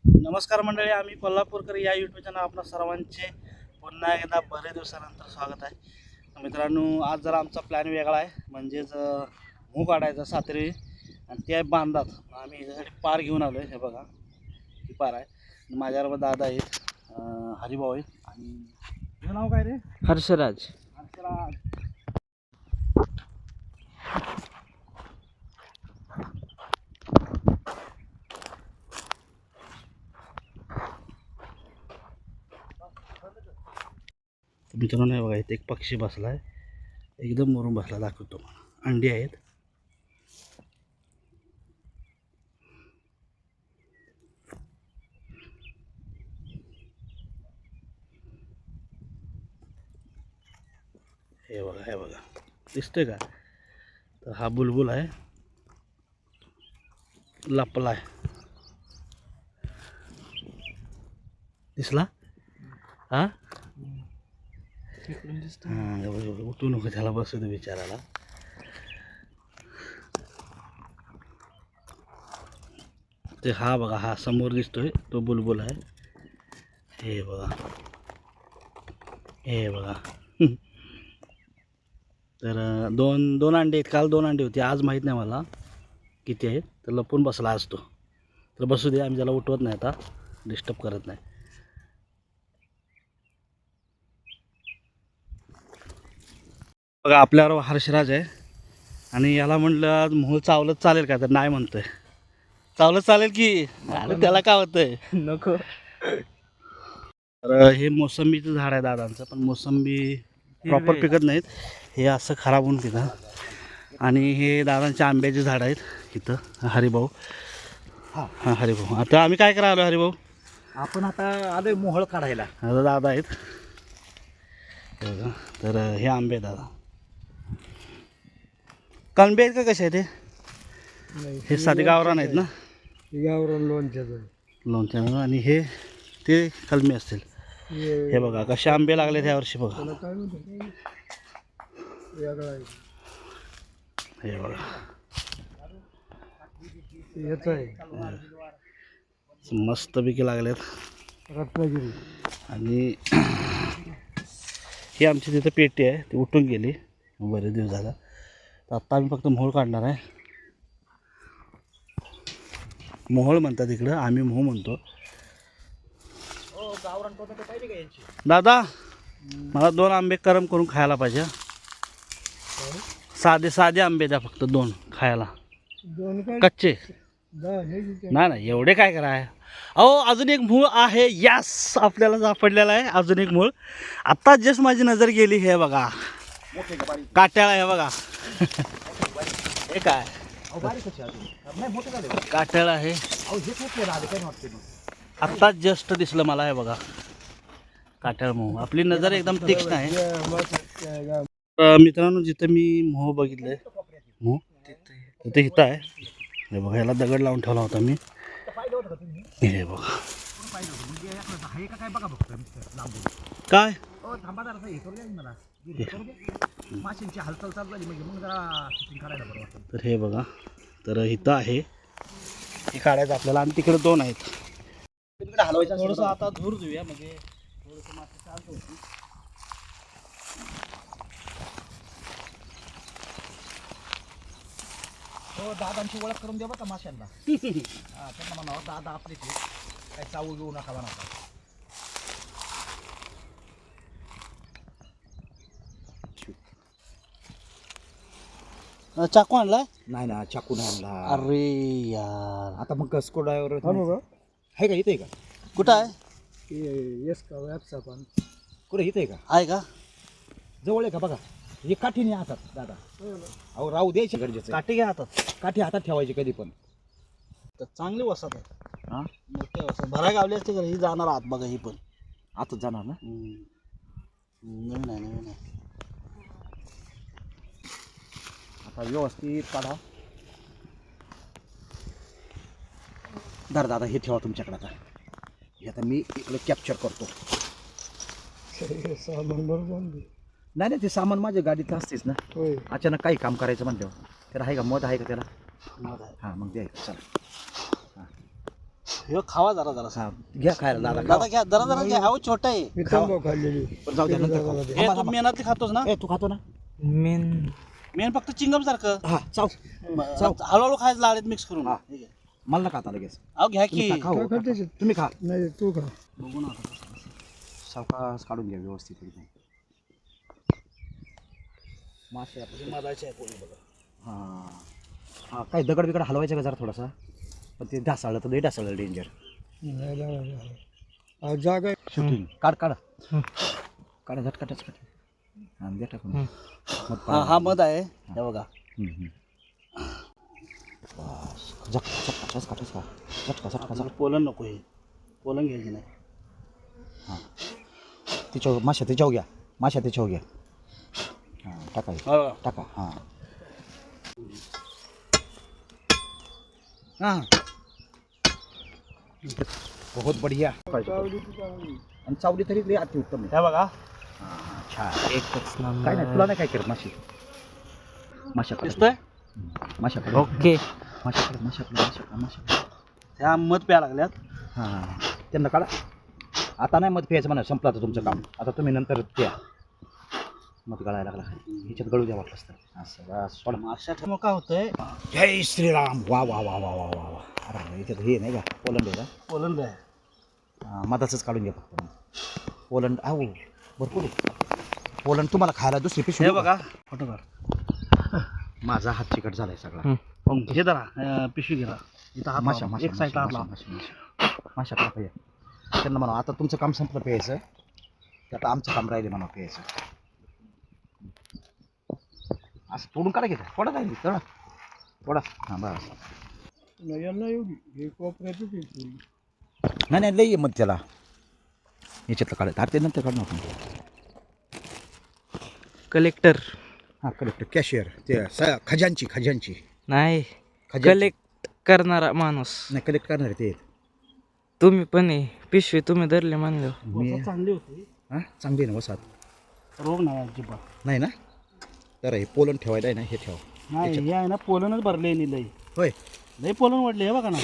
नमस्कार मंडळी, आम्ही कोल्हापूरकर या यूट्यूब चॅनल आपणा सर्वांचे पुन्हा एकदा बरेच दिवसानंतर स्वागत आहे. मित्रांनो, आज जरा आमचा प्लॅन वेगळा आहे. म्हणजेच मूग काढायचा सातरी आणि ते बांधात आम्ही याच्यासाठी पार घेऊन आलो आहे. हे बघा, ही पार आहे. माझ्याबरोबर दादा आहेत, हरिभाऊ आहेत आणि तुझं नाव काय रे? हर्षराज. हर्षराज. मित्रांनो, हे बघा, इथे एक पक्षी बसला आहे, एकदम मोरून बसला. दाखवतो, अंडी आहेत. हे बघा, हे बघा, दिसतंय का? तर हा बुलबुल आहे, लपला आहे. दिसला? हा, उठू नको, त्याला बसू दे विचारायला. ते हा बघा, हा समोर दिसतोय तो बुलबुल आहे. हे बघा, हे बघा. तर दोन दोन अंडे आहेत. काल 2 अंडे होती, आज माहीत नाही मला किती आहेत. तर लपून बसला असतो. तर बसू दे, आम्ही त्याला उठवत नाही, आता डिस्टर्ब करत नाही. बघा, आपल्यावर हर्षराज आहे आणि याला म्हटलं आज मोहोळ चावलंच चालेल का? तर नाही म्हणतोय. चावलं चालेल की? अरे त्याला काय होतंय? नको. तर हे मोसंबीचं झाड आहे दादांचं, पण मोसंबी प्रॉपर पिकत नाहीत. हे असं खराब होऊन पिकं. आणि हे दादांचे आंब्याचे झाड आहेत इथं. हरिभाऊ, हां हरिभाऊ. आता आम्ही काय करायला आलो हरिभाऊ? आपण आता आलोय मोहळ काढायला. आता दादा आहेत. हे बघा, तर हे आंबे आहेत दादा. कणबे आहेत का कसे आहे ते? हे साधे गावरान आहेत ना? गावरान लोणच्याचं. लोणच्या. आणि हे ते कलमी असतील. हे बघा कसे आंबे लागले त्या वर्षी बघा. हे बघा, मस्तपैकी लागलेत. रत्नागिरी. आणि ही आमची तिथं पेटी आहे, ती उठून गेली बरेच दिवस झाला. तर आत्ता आम्ही फक्त मोहोळ काढणार आहे. मोहोळ म्हणतात इकडं, आम्ही मोह म्हणतो. दादा, मला 2 आंबे करम करून खायला पाहिजे. साधे साधे आंबे द्या फक्त 2 खायला. कच्चे नाही नाही, एवढे काय कराय. अहो, अजून एक मूळ आहे. यस, आपल्याला सापडलेला आहे अजून एक मूळ. आत्ता जस्ट माझी नजर गेली. हे बघा, काट्याळा. हे बघा. हे काय काट्याळा आहे. आत्ताच जस्ट दिसलं मला. हे बघा, काट्याळ मोह. आपली नजर एकदम तीक्ष्ण आहे. मित्रांनो, जिथं मी मोह बघितलंय, मोह तिथे इथं आहे. हे बघा, ह्याला दगड लावून ठेवला होता मी. हे बघा काय, तर हे बघा, तर इथं आहे. हे काढायचं आपल्याला. आणि तिकडे 2 आहेत. थोडंसं आता धूर देऊया, म्हणजे थोडंसं मासे शांत होती. हो, दादांची ओळख करून द्या बघा माशांना. त्यांना म्हणावं, दादा आपले काय चावू घेऊ नका म्हणा. चाकू आणलाय? नाही ना, चाकू नाही आणला. अरे यार, आता मग स्को ड्रायव्हर आहे का? इथे का? कुठं आहे? येस का ॲपचा पण कुठे इथे का? आहे का? जवळ आहे का बघा. हे काठी नाही हातात दादा. अहो, राहू द्यायची गरजेचं. काठी घ्या हातात. काठी हातात ठेवायची कधी पण. तर चांगली वसात आहे. हां, मोठ्या वसात भरा गावली असते का? ही जाणार आत बघा. ही पण आताच जाणार ना. नवीन आहे, नवीन आहे. आता व्यवस्थित काढा. धर दादा, हे ठेवा तुमच्याकडे. आता हे आता मी इकडे कॅप्चर करतो. नाही नाही, ते सामान माझ्या गाडीत असतेच ना. अचानक काही काम करायचं म्हणल्यावर. तर आहे का मध आहे का त्याला? मध आहे. हां, मग द्यायचं. चला. हां, ह्यो खावा जरा जरा हा घ्या खायला दादा दादा घ्या जरा जरा घ्या अहो छोटा आहे मी तंबाखू खाल्लेली पण जाऊ द्या नंतर खाऊ. हे तू मेहनतली खातोस ना ए तू खातो ना मेन फक्त चिंगम सारखं हा चाव हळूहळू खायचं लाडीत मिक्स करून हा. मला नका आता लगेच अहो घ्या की तुम्ही खा, खाऊ. काय खाते? तुम्ही खा नाही तू खा. बघू ना आता. सावकाश काढून घ्या व्यवस्थित एकदम मासे हा हा काय दगड बिगड हलवायचं का जरा थोडासा पण ते ढासाळलं तर लई ढासाळलं डेंजर नाही लावायचं. आज जागा आहे. शूटिंग काढ काढ काढा झटका टचका हा द्या टाकून मग हा मध आहे हे बघा बस झटका झटका झटका झटका झटका आपल्याला पोलन नको हे पोलन घ्यायची नाही हां तिच्यावर माशा तिच्यावर घ्या माशा त्याच्यावर घ्या हां टाका हे. हा बघा. टाका हां हां बहुत बढ़िया आणि चावली तरी लई अतिउत्तम आहे हे बघा हां छान एकच काय नाही तुला नाही काय करत माशी माशाकडे दिसतोय माशाकडे ओके माशाकडे माशाकडे माशाकडे माशाकडे ह्या मध प्या लागल्यात हां त्यांना काढा आता नाही मध प्यायचं म्हणा संपलं आता तुमचं काम आता तुम्ही नंतर प्या मध गळायला लागला ह्याच्यात गळू द्या वाटलं असतं असं बस सोडा माशाच्या काय होतंय जय श्रीराम वा वा वा वा वा वा वा अरे ह्याच्यात हे नाही का पोलंड आहे का पोलन आहे मधाचंच काढून घ्या फक्त मग पोलंड आहो भरपूर आहे पोलंड तुम्हाला खायला दुसरी पिशवी हे देऊ बघा फोटो काढ का? माझा हात चिकट झालाय सगळा हे जरा पिशवी घ्या इथं हात माशा लावा. माशा एक साईडला हात माशा लावा. माशा माशा माशा टाका या. त्यांना म्हणा आता तुमचं काम संपलं प्यायचं ते आता आमचं काम राहिले म्हणा प्यायचं असं तोडून काढा घेता थोडा राहिली थोडा थोडा हां बस नाही यांना एवढी हे कोपऱ्यातच आहे थोडी. नाही नाही लई मग त्याला याच्यातलं काढत अरे ते नंतर काढणार आपण कलेक्टर हां कलेक्टर कॅशियर ते खजांची खजांची नाही खजांची कलेक्ट करणारा माणूस नाही कलेक्ट करणार ते तुम्ही पण आहे पिशवी तुम्ही धरले म्हणलं मी वसात चांगली होती हां चांगली आहे ना वसात रोग नाही अजिबात नाही ना तर हे पोलन ठेवायला आहे ना हे ठेवा नाही हे आहे ना पोलनच भरले लई होय लई पोलन वाढले हे बघा ना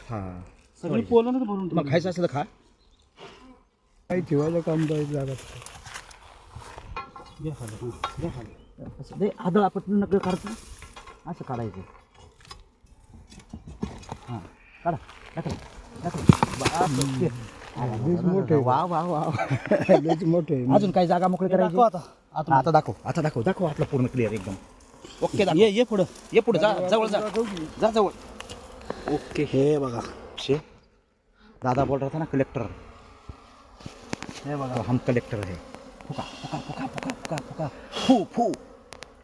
हां सगळी पोलनच भरून तुम्हाला खायचं असलं तर खा काही ठेवायला काम जायचं जागा. घ्या खाली, हां, घ्या खाली. असं लई आदळ आपण नकळं काढतो असं काढायचं हां काढा टाका लईच मोठं आहे. वा वा वा लईच मोठं आहे. अजून काही जागा मोकळी करायची दाखव आता आतून. आता दाखव आता दाखव दाखव आपलं पूर्ण क्लिअर एकदम ओके दाखव ये पुढं ये पुढे जा जवळ जा जा जवळ ओके हे बघा शे दादा बोल रहा था ना कलेक्टर हे बघा तो हम कलेक्टर है फुका फुका फुका फुका फुका फुका फू फू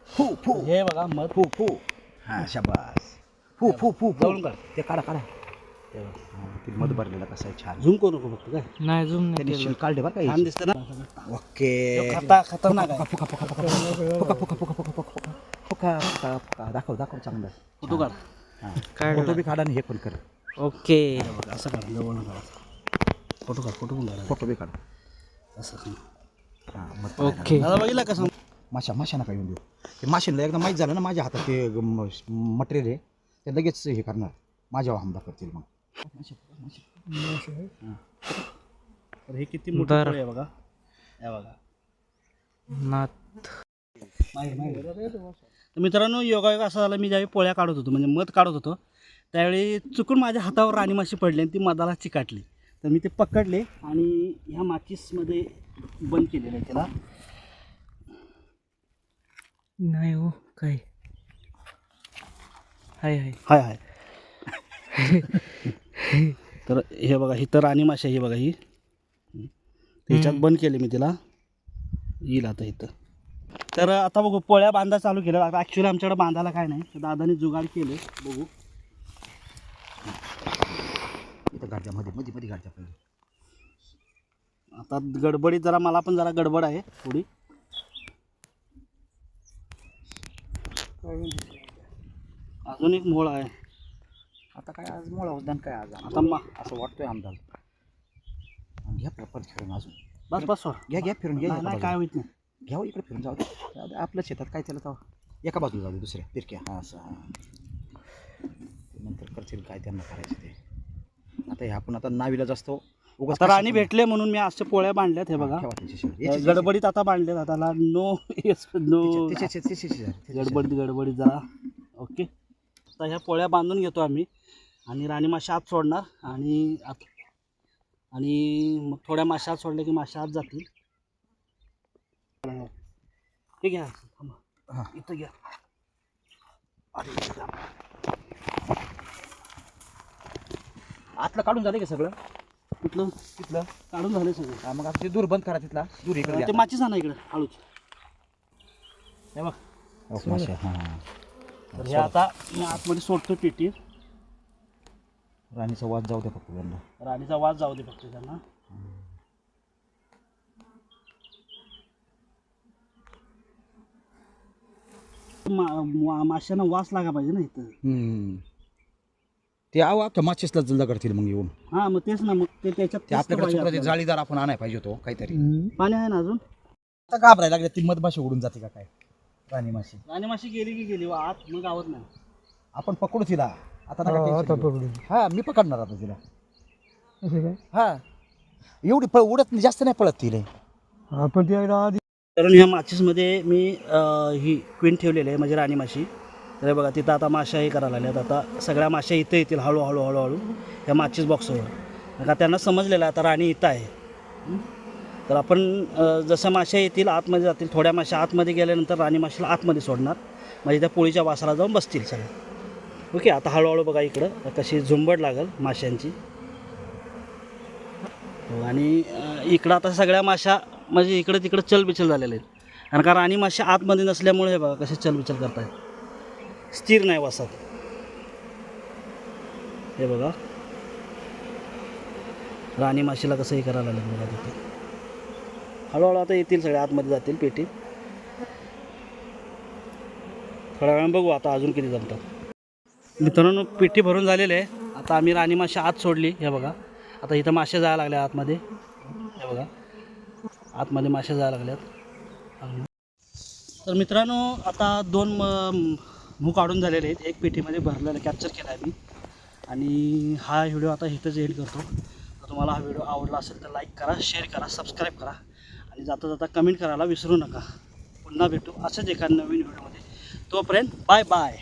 फू फू हे बघा मध फू फू हां शाबास फू फू फू जवळून काढ. ते काढा काढा ते मध भरलेला कसं आहे छान झूम करू नको फक्त काय नाही जुम त्यांनी नाही शिल काढले बरं छान का दिसतं ना ओके खाता खतरनाक आहे फुका फुका फुका फुका फुका फुका फुका फुका फुका फुका फुका फुका दाखव दाखव चांगलं फोटो काढ हां काढला. फोटो बी काढा आणि हे पण कर ओके हे बघा असं काढ जवळ फोटो काढ फोटो पण काढा फोटो बी काढ असं काढ. हां मग ओके दादा बघितला का सांग माशा माशा नका येऊन देऊ ते माशांना एकदा माहीत झालं ना माझ्या हातात ते मटेरियल आहे ते लगेच हे करणार माझ्यावर हमला करतील मग तर हे किती मोठं बरं. पोळी आहे बघा हे बघा नाथ तर मित्रांनो योगायोग असा झाला मी ज्यावेळी पोळ्या काढत होतो म्हणजे मध काढत होतो त्यावेळी चुकून माझ्या हातावर राणी माशी पडली आणि ती मधाला चिकाटली तर मी ते पकडले आणि ह्या माचीसमध्ये बंद केलेलं आहे त्याला नाही हो काय हाय हाय हाय हाय तर हे बघा ही तर राणी माशी आहे ही बघा ही ह्याच्यात बंद केले मी तिला येईल आता इथं तर आता बघू पोळ्या बांधा चालू केलं आता ॲक्च्युली आमच्याकडे बांधायला काय नाही तर दादाने जुगाड केले बघू इथं गाडच्या मध्ये मध्ये मध्ये गाडच्या पहिले आता गडबडीत जरा मला पण जरा गडबड आहे थोडी अजून एक मोळ आहे आता काय आज मोळा उद्यान काय आज आता मा असं वाटतोय आमदार घ्या परत फिरून अजून बस बस सोड घ्या घ्या फिरून घ्या नाही नाही, काय होत नाही घ्या हो, इकडे फिरून जाऊ दे. आपल्या शेतात काय त्याला जाऊ एका बाजूला जाऊ दे दुसऱ्या तिरक्या हां असं हां ते नंतर करतील काय त्यांना करायचं ते आता हे आपण आता नावीला जास्त उगाच आता राणी भेटले म्हणून मी अशा पोळ्या बांधल्यात हे बघा. ठेवा त्याच्याशी. गडबडीत आता बांधल्यात आता नो नो गडबडीत जरा. ओके, आता ह्या पोळ्या बांधून घेतो आम्ही आणि राणी मासे आत सोडणार आणि मग थोड्या माश्या आत सोडल्या की माश्या आत जातील. हे घ्या हां. इथं घ्या. अरे इथं घ्या. आतलं काढून झालं का सगळं? कुठलं तिथलं काढून झालं सगळं. हा, मग आता ते दूर बंद करा तिथला. दूर इकडे ते घ्या. माचीच आणा इकडं हळूच. हे बघ, ओके, मासे. हां. तर हे आता मी आतमध्ये सोडतो पेटी. राणीचा वाद जाऊ दे फक्त त्यांना. राणीचा वास जाऊ दे फक्त त्यांना. माश्यांना वास लागा पाहिजे ना इथं. ते आव अख्ख्या माचेसला दगडतील मग येऊन. हा मग तेच ना, मग ते त्याच्यात ते आपल्याकडे पाहिजे चुकलं ते आपल्याला. जाळीदार आपण आणाय पाहिजे होतो काहीतरी. पाणी आहे ना अजून. आता घाबरायला लागले ती मधमाशी उडून जाते का काय राणी माशी. राणी माशी गेली की गेली आत मग गावत नाही. आपण पकडू तिला आता नका आता tension घेऊ. पकडू. हा मी पकडणार आता तिला. असं काय हा एवढी उडत नाही, जास्त नाही पळत तिला. आपण ते एकदा आधी कारण ह्या माचीसमध्ये मी ही क्वीन ठेवलेली आहे म्हणजे राणी माशी. तर हे बघा तिथं आता माश्या हे करायला लागल्यात. आता सगळ्या माश्या इथं येतील हळूहळू ह्या माचीस बॉक्सवर. का त्यांना समजलेलं आहे आता राणी इथं आहे. तर आपण जसं माश्या येतील आतमध्ये जातील, थोड्या माश्या आतमध्ये गेल्यानंतर राणी माशीला आतमध्ये सोडणार म्हणजे त्या पोळीच्या वासाला जाऊन बसतील सगळ्या. ओके, आता हळूहळू बघा इकडं कशी झुंबड लागल माश्यांची. आणि इकडं आता सगळ्या माश्या म्हणजे इकडं तिकडं चलबिचल झालेले आहेत. कारण का राणी माशी आतमध्ये नसल्यामुळे हे बघा कसे चलबिचल करतायत, स्थिर नाही वासात. हे बघा राणी माशीला कसं हे करायला लागलं बघा तिथे. हळूहळू आता येतील सगळे आतमध्ये जातील पेटीत. थोड्या वेळानं बघू आता अजून किती जमतात. मित्रांनो पेटी भरून झालेली आहे. आता आम्ही राणी माशी आत सोडली. हे बघा आता इथं मासे जायला लागले आतमध्ये. हे बघा आतमध्ये मासे जायला लागल्यात. तर मित्रांनो आता 2 मूग काढून झालेले आहेत. एक पेटीमध्ये भरलेलं कॅप्चर केला आहे मी. आणि हा व्हिडिओ आता इथंच एंड करतो. तर तुम्हाला हा व्हिडिओ आवडला असेल तर लाईक करा, शेअर करा, सबस्क्राईब करा आणि जाता जाता कमेंट करायला विसरू नका. पुन्हा भेटू असंच एका नवीन व्हिडिओमध्ये. तोपर्यंत बाय बाय.